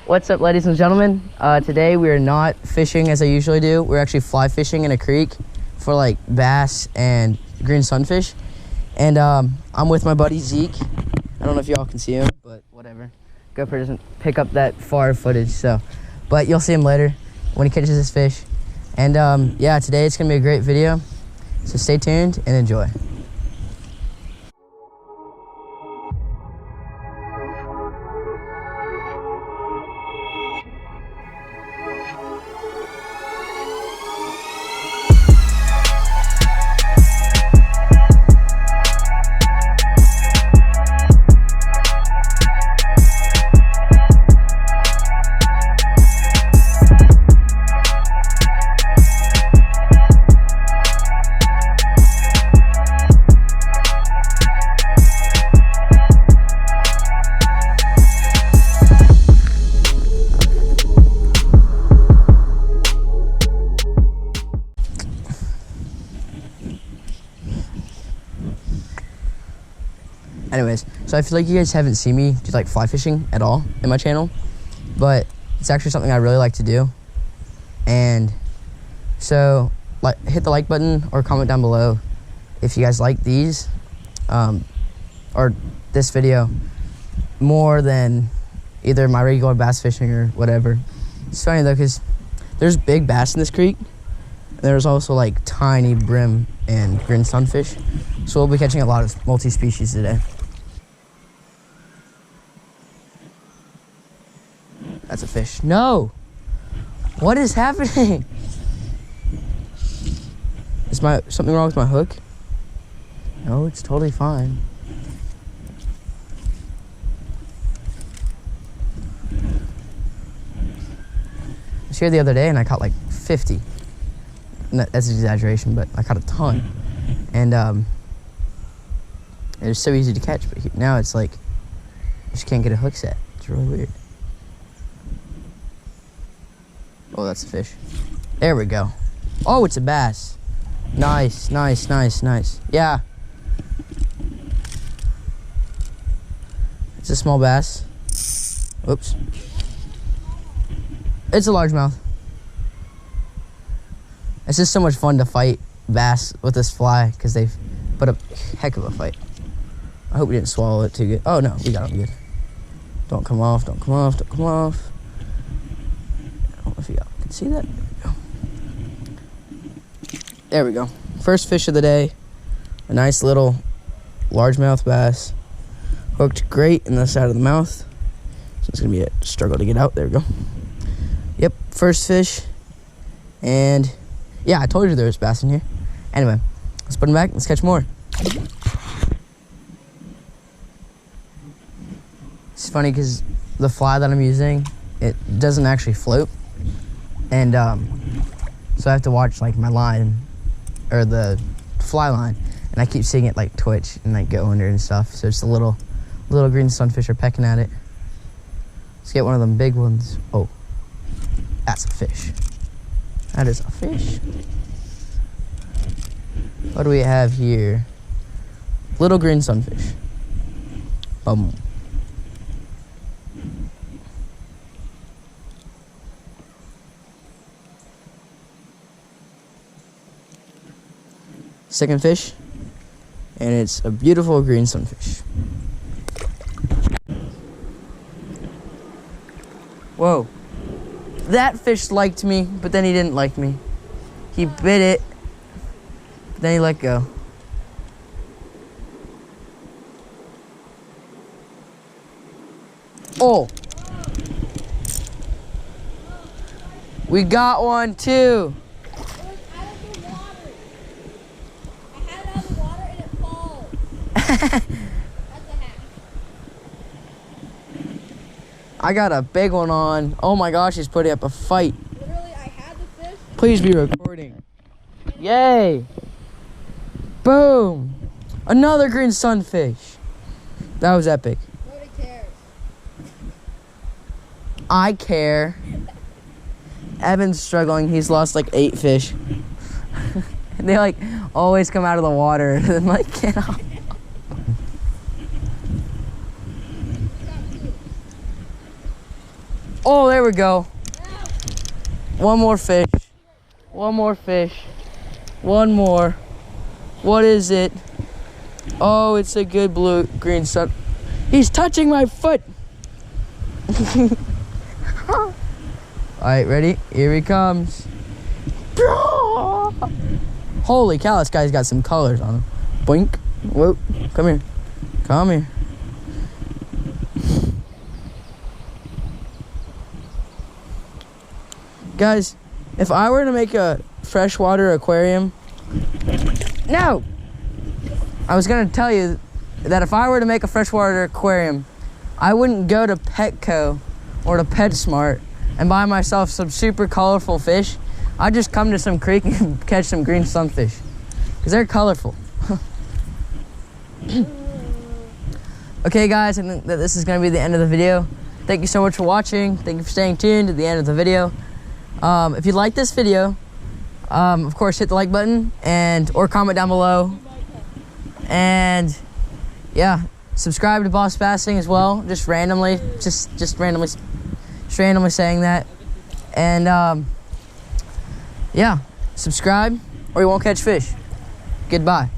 What's up, ladies and gentlemen? Today we are not fishing as I usually do. We're actually fly fishing in a creek for like bass and green sunfish. And I'm with my buddy Zeke. I don't know if y'all can see him, but whatever. GoPro doesn't pick up that far footage, so. But you'll see him later when he catches his fish. And yeah, today it's gonna be a great video. So stay tuned and enjoy. Anyways, so I feel like you guys haven't seen me do like fly fishing at all in my channel, but it's actually something I really like to do. And so hit the like button or comment down below if you guys like these or this video more than either my regular bass fishing or whatever. It's funny though, because there's big bass in this creek. There's also like tiny brim and green sunfish. So we'll be catching a lot of multi-species today. That's a fish. No! What is happening? Is something wrong with my hook? No, it's totally fine. I was here the other day and I caught like 50. That's an exaggeration, but I caught a ton. And it was so easy to catch, but now it's like, I just can't get a hook set. It's really weird. Oh, that's a fish. There we go. Oh, it's a bass. Nice, nice, nice, nice. Yeah. It's a small bass. Oops. It's a largemouth. It's just so much fun to fight bass with this fly because they've put up a heck of a fight. I hope we didn't swallow it too good. Oh no, we got him good. Don't come off, don't come off, don't come off. I don't know if you can see that. There we go. First fish of the day. A nice little largemouth bass. Hooked great in the side of the mouth. So it's gonna be a struggle to get out. There we go. Yep, first fish. And yeah, I told you there was bass in here. Anyway, let's put them back. Let's catch more. It's funny because the fly that I'm using, it doesn't actually float. And so I have to watch like my line, or the fly line. And I keep seeing it like twitch and like go under and stuff. So it's a little green sunfish are pecking at it. Let's get one of them big ones. Oh, that's a fish. That is a fish. What do we have here? Little green sunfish. Boom. Second fish, and it's a beautiful green sunfish. Whoa. That fish liked me, but then he didn't like me. He bit it, but then he let go. Oh! We got one too. I got a big one on. Oh my gosh, he's putting up a fight. Literally, I had the fish. Please be recording. Yay. Boom. Another green sunfish. That was epic. Nobody cares. I care. Evan's struggling. He's lost like 8 fish. And they like always come out of the water and like get off. Oh, we go. One more fish. One more fish. One more. What is it? Oh, it's a good green sun. He's touching my foot. All right, ready? Here he comes. Holy cow, this guy's got some colors on him. Boink. Whoa, come here. Come here. Guys, if I were to make a freshwater aquarium, no! I was gonna tell you that if I were to make a freshwater aquarium, I wouldn't go to Petco or to PetSmart and buy myself some super colorful fish. I'd just come to some creek and catch some green sunfish, because they're colorful. Okay guys, I think that this is gonna be the end of the video. Thank you so much for watching. Thank you for staying tuned to the end of the video. If you like this video, of course hit the like button or comment down below. And yeah, subscribe to Boss Bassing as well, just randomly saying that. And yeah, subscribe or you won't catch fish. Goodbye.